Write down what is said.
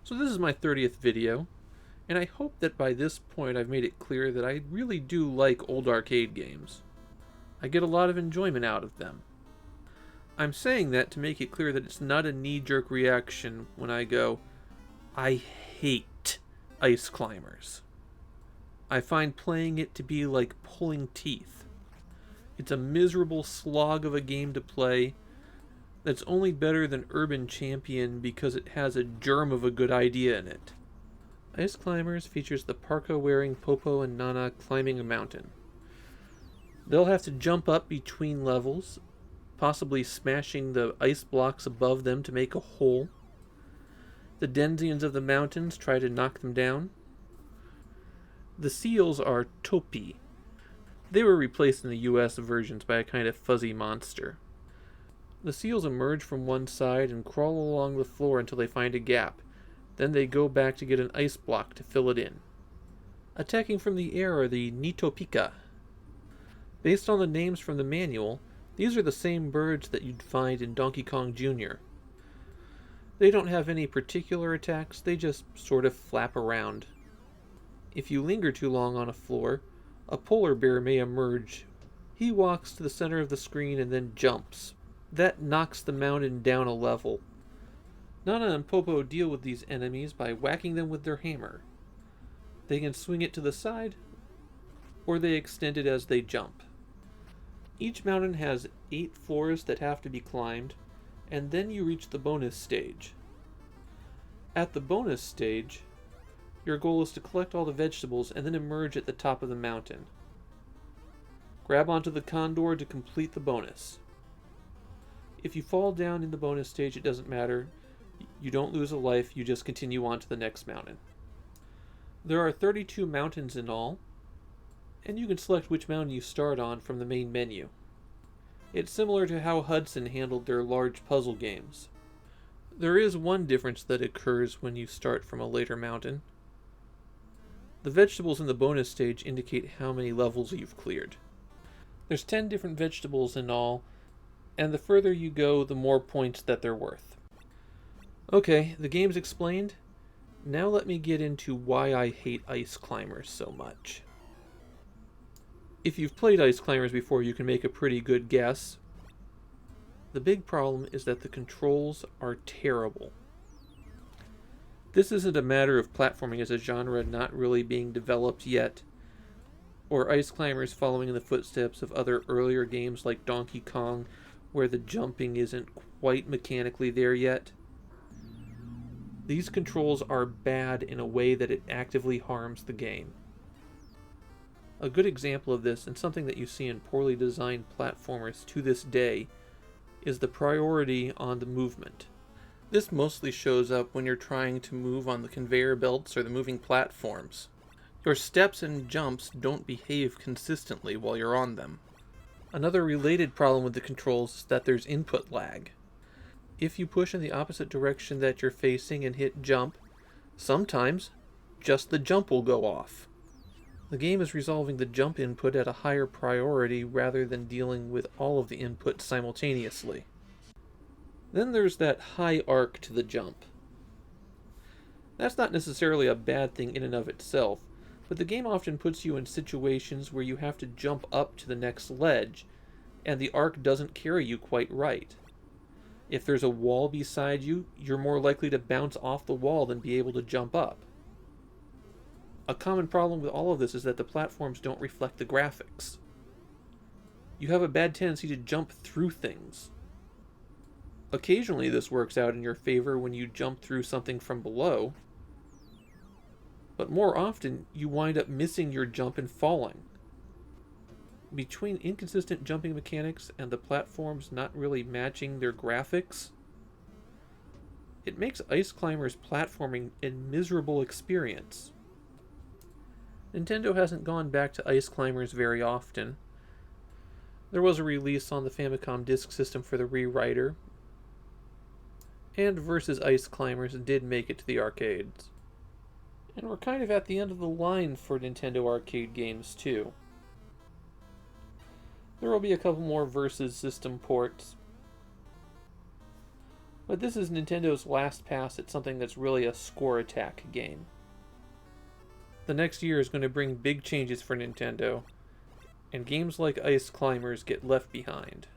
So this is my 30th video, and I hope that by this point I've made it clear that I really do like old arcade games. I get a lot of enjoyment out of them. I'm saying that to make it clear that it's not a knee-jerk reaction when I go, I hate Ice Climbers. I find playing it to be like pulling teeth. It's a miserable slog of a game to play that's only better than Urban Champion because it has a germ of a good idea in it. Ice Climbers features the parka-wearing Popo and Nana climbing a mountain. They'll have to jump up between levels, possibly smashing the ice blocks above them to make a hole. The denizens of the mountains try to knock them down. The seals are topi. They were replaced in the US versions by a kind of fuzzy monster. The seals emerge from one side and crawl along the floor until they find a gap. Then they go back to get an ice block to fill it in. Attacking from the air are the Nitopika. Based on the names from the manual, these are the same birds that you'd find in Donkey Kong Jr. They don't have any particular attacks, they just sort of flap around. If you linger too long on a floor, a polar bear may emerge. He walks to the center of the screen and then jumps. That knocks the mountain down a level. Nana and Popo deal with these enemies by whacking them with their hammer. They can swing it to the side, or they extend it as they jump. Each mountain has 8 floors that have to be climbed, and then you reach the bonus stage. At the bonus stage, your goal is to collect all the vegetables and then emerge at the top of the mountain. Grab onto the condor to complete the bonus. If you fall down in the bonus stage, it doesn't matter. You don't lose a life, you just continue on to the next mountain. There are 32 mountains in all, and you can select which mountain you start on from the main menu. It's similar to how Hudson handled their large puzzle games. There is one difference that occurs when you start from a later mountain. The vegetables in the bonus stage indicate how many levels you've cleared. There's 10 different vegetables in all, and the further you go, the more points that they're worth. Okay, the game's explained. Now let me get into why I hate Ice Climbers so much. If you've played Ice Climbers before, you can make a pretty good guess. The big problem is that the controls are terrible. This isn't a matter of platforming as a genre not really being developed yet, or Ice Climbers following in the footsteps of other earlier games like Donkey Kong, where the jumping isn't quite mechanically there yet. These controls are bad in a way that it actively harms the game. A good example of this, and something that you see in poorly designed platformers to this day, is the priority on the movement. This mostly shows up when you're trying to move on the conveyor belts or the moving platforms. Your steps and jumps don't behave consistently while you're on them. Another related problem with the controls is that there's input lag. If you push in the opposite direction that you're facing and hit jump, sometimes just the jump will go off. The game is resolving the jump input at a higher priority rather than dealing with all of the inputs simultaneously. Then there's that high arc to the jump. That's not necessarily a bad thing in and of itself, but the game often puts you in situations where you have to jump up to the next ledge, and the arc doesn't carry you quite right. If there's a wall beside you, you're more likely to bounce off the wall than be able to jump up. A common problem with all of this is that the platforms don't reflect the graphics. You have a bad tendency to jump through things. Occasionally this works out in your favor when you jump through something from below, but more often you wind up missing your jump and falling. Between inconsistent jumping mechanics and the platforms not really matching their graphics, it makes Ice Climbers platforming a miserable experience. Nintendo hasn't gone back to Ice Climbers very often. There was a release on the Famicom disk system for the rewriter, and Versus Ice Climbers did make it to the arcades. And we're kind of at the end of the line for Nintendo arcade games too. There will be a couple more Versus system ports. but this is Nintendo's last pass at something that's really a score attack game. The next year is going to bring big changes for Nintendo, and games like Ice Climbers get left behind.